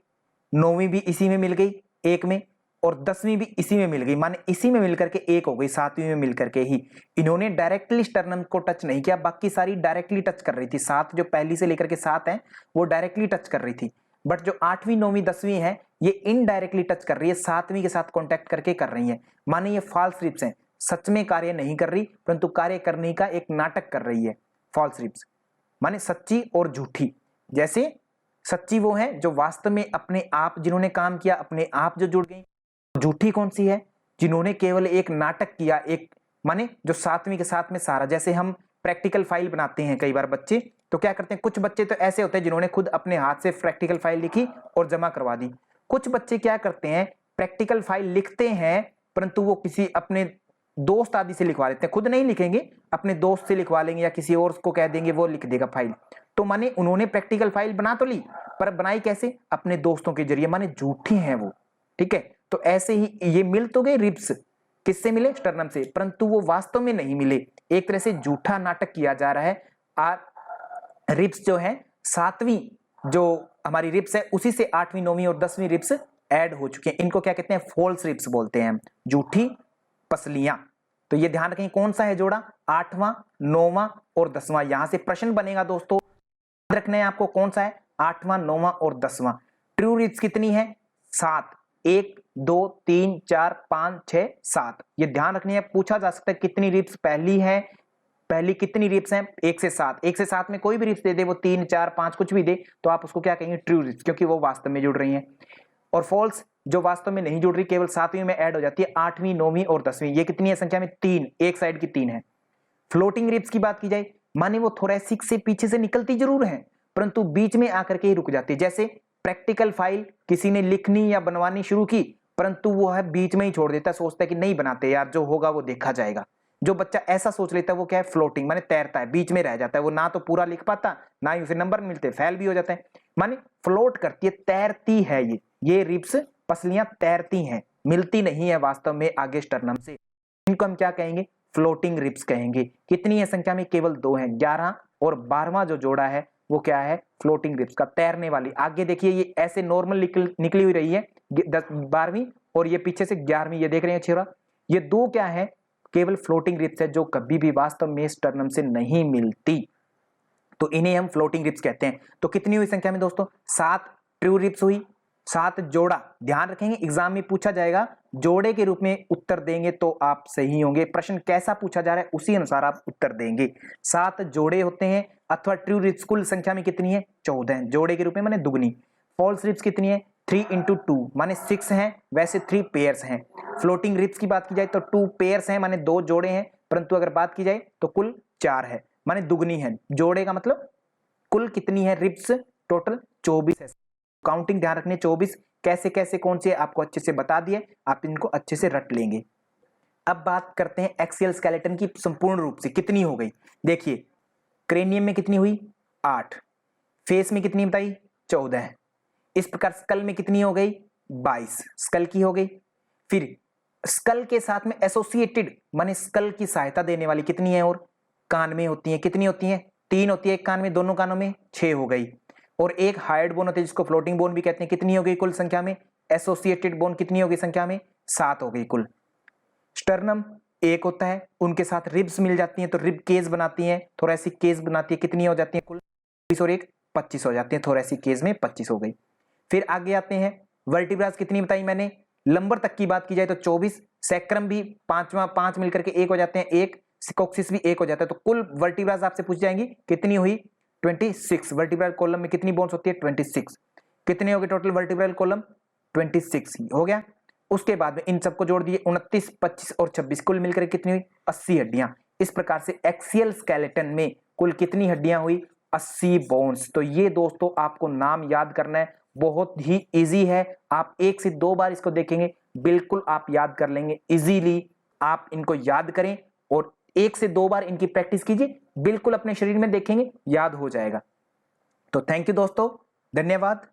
9वीं भी इसी में मिल गई एक में, और 10वीं भी इसी में मिल गई, माने इसी में मिलकर के एक हो गई, 7वीं में मिलकर के ही। इन्होंने डायरेक्टली स्टर्नम को टच नहीं किया, बाकी सारी डायरेक्टली टच कर रही थी। 7 जो पहली से लेकर के 7 है वो डायरेक्टली टच कर रही थी, बट जो 8वीं, 9वीं, 10वीं है ये इनडायरेक्टली टच कर रही है, 7वीं के साथ कॉन्टैक्ट करके कर रही है। माने ये फॉल्स रिब्स हैं, सच में कार्य नहीं कर रही परंतु कार्य करने का एक नाटक कर रही है। फॉल्स रिब्स माने सच्ची और झूठी। जैसे सच्ची वो है जो वास्तव में अपने आप जिन्होंने काम किया, अपने आप जो जुड़ गई। झूठी कौन सी है? जिन्होंने केवल एक नाटक किया, एक माने जो 7वीं के साथ में सारा। जैसे हम प्रैक्टिकल फाइल बनाते हैं कई बार बच्चे, तो क्या करते हैं, कुछ बच्चे तो ऐसे होते हैं जिन्होंने खुद अपने हाथ से प्रैक्टिकल फाइल लिखी और जमा करवा दी। कुछ बच्चे क्या करते हैं, प्रैक्टिकल फाइल लिखते हैं परंतु वो किसी अपने दोस्त आदि से लिखवा लेते हैं, खुद नहीं लिखेंगे, अपने दोस्त से लिखवा लेंगे या किसी और को कह देंगे वो लिख देगा फाइल। तो माने उन्होंने प्रैक्टिकल फाइल बना तो ली, पर बनाई कैसे? अपने दोस्तों के जरिए, माने झूठी हैं वो, ठीक है। तो ऐसे ही ये मिल तो गए रिब्स, किससे मिले? स्टर्नम से, परंतु वो वास्तव में नहीं मिले, एक तरह से झूठा नाटक किया जा रहा है। रिब्स जो है 7वीं जो हमारी रिब्स है उसी से 8वीं, 9वीं और 10वीं रिब्स ऐड हो चुके हैं। इनको क्या कहते हैं? फॉल्स रिब्स बोलते हैं, झूठी पसलियां। तो ये ध्यान रखें कौन सा है जोड़ा? 8वां, 9वां और 10वां। यहां से प्रश्न बनेगा दोस्तों, रखना है आपको कौन सा है? 8वां, 9वां और 10वां। ट्रू रिब्स कितनी है? 7। 1, 2, 3, 4, 5, 6, 7। ये ध्यान रखनी है, पूछा जा सकता है कितनी रिब्स पहली है, पहली कितनी रिब्स हैं? 1 से 7। 1 से 7 में कोई भी रिब्स दे दे, वो 3, 4, 5 कुछ भी दे, तो आप उसको क्या कहेंगे? ट्रू रिब्स, क्योंकि वो वास्तव में जुड़ रही हैं। और फॉल्स जो वास्तव में नहीं जुड़ रही, केवल 7वीं में ऐड हो जाती है, 8वीं, 9वीं और 10वीं। ये कितनी है संख्या में? 3, एक साइड की 3 है। फ्लोटिंग रिब्स की बात की जाए, माने वो थोरेसिक से पीछे से निकलती जरूर है परंतु बीच में आकर के ही रुक जाती है। जैसे प्रैक्टिकल फाइल किसी ने लिखनी या बनवानी शुरू की परंतु वो है बीच में ही छोड़ देता है, सोचता है कि नहीं बनाते यार, जो होगा वो देखा जाएगा। जो बच्चा ऐसा सोच लेता है वो क्या है? फ्लोटिंग, माने तैरता है, बीच में रह जाता है, वो ना तो पूरा लिख पाता, ना ही उसे नंबर मिलते, फेल भी हो जाता है। माने फ्लोट करती है, तैरती है ये रिब्स पसलियां तैरती हैं, मिलती नहीं है वास्तव में आगे स्टर्नम से। इनको हम क्या कहेंगे? फ्लोटिंग रिब्स कहेंगे। कितनी है संख्या में? केवल 2 हैं। 11 और 12वां जो जोड़ा है वो क्या है? फ्लोटिंग रिब्स का, तैरने वाली। आगे देखिए ये ऐसे नॉर्मल निकली हुई रही है 12वीं, और ये पीछे से 11वीं, ये देख रहे हैं छेड़ा, ये 2 क्या है? केवल फ्लोटिंग रिब्स है जो कभी भी वास्तव में स्टर्नम से नहीं मिलती, तो इन्हें हम फ्लोटिंग रिब्स कहते हैं। तो कितनी हुई संख्या में दोस्तों? 7 ट्रू रिब्स हुई, 7 जोड़ा। ध्यान रखेंगे एग्जाम में पूछा जाएगा, जोड़े के रूप में उत्तर देंगे तो आप सही होंगे। प्रश्न कैसा पूछा जा रहा है उसी अनुसार आप उत्तर देंगे। 7 जोड़े होते हैं अथवा ट्रू रिब्स कुल संख्या में कितनी है? 14 जोड़े के रूप में, माने दुगनी। फॉल्स रिब्स कितनी है? 3 इंटू 2 माने 6 हैं, वैसे 3 पेयर्स हैं। फ्लोटिंग रिब्स की बात की जाए तो 2 पेयर्स हैं माने 2 जोड़े हैं, परंतु अगर बात की जाए तो कुल 4 है माने दुगनी है। जोड़े का मतलब कुल कितनी है रिब्स, टोटल 24 है। काउंटिंग ध्यान रखनी, 24 कैसे कैसे कौन से आपको अच्छे से बता दिए, आप इनको अच्छे से रट लेंगे। अब बात करते हैं एक्सियल स्केलेटन की संपूर्ण रूप से कितनी हो गई। देखिए क्रेनियम में कितनी हुई 8, फेस में कितनी बताई 14, इस प्रकार स्कल में कितनी हो गई 22 स्कल की हो गई। फिर स्कल के साथ में एसोसिएटेड माने स्कल की सहायता देने वाली कितनी है, और कान में होती है, कितनी होती है 3 होती है एक कान में, दोनों कानों में 6 हो गई। और एक हार्ड बोन होती है जिसको फ्लोटिंग बोन भी कहते हैं, कितनी हो गई कुल संख्या में, एसोसिएटेड बोन कितनी हो गई संख्या में 7 हो गई कुल। स्टर्नम एक होता है, उनके साथ रिब्स मिल जाती हैं तो रिब केज बनाती हैं, थोरेसिक केज बनाती है, कितनी हो जाती है कुल 20 और एक 25 हो जाती है, थोरेसिक केज में 25 हो गई। फिर आगे आते हैं वर्टिब्रास कितनी बताई मैंने, लंबर तक की बात की जाए तो 24, सैक्रम भी 5 मिलकर के 1 हो जाते हैं, एक कोक्सिस भी 1 हो जाता है, तो कुल वर्टिब्रास आपसे पूछ जाएंगी कितनी हुई 26। वर्टिब्रल कॉलम में कितनी बोन्स होती है 26, कितने हो गए टोटल वर्टिब्रल कॉलम 26 हो गया। उसके बाद में इन सबको जोड़ दिए 29, 25 और 26 कुल मिलकर कितनी हुई 80 हड्डियां। इस प्रकार से एक्सियल स्केलेटन में कुल कितनी हड्डियां हुई 80 बोन्स। तो ये दोस्तों आपको नाम याद करना है, बहुत ही इजी है, आप 1 से 2 बार इसको देखेंगे बिल्कुल आप याद कर लेंगे इजीली। आप इनको याद करें और 1 से 2 बार इनकी प्रैक्टिस कीजिए, बिल्कुल अपने शरीर में देखेंगे याद हो जाएगा। तो थैंक यू दोस्तों, धन्यवाद।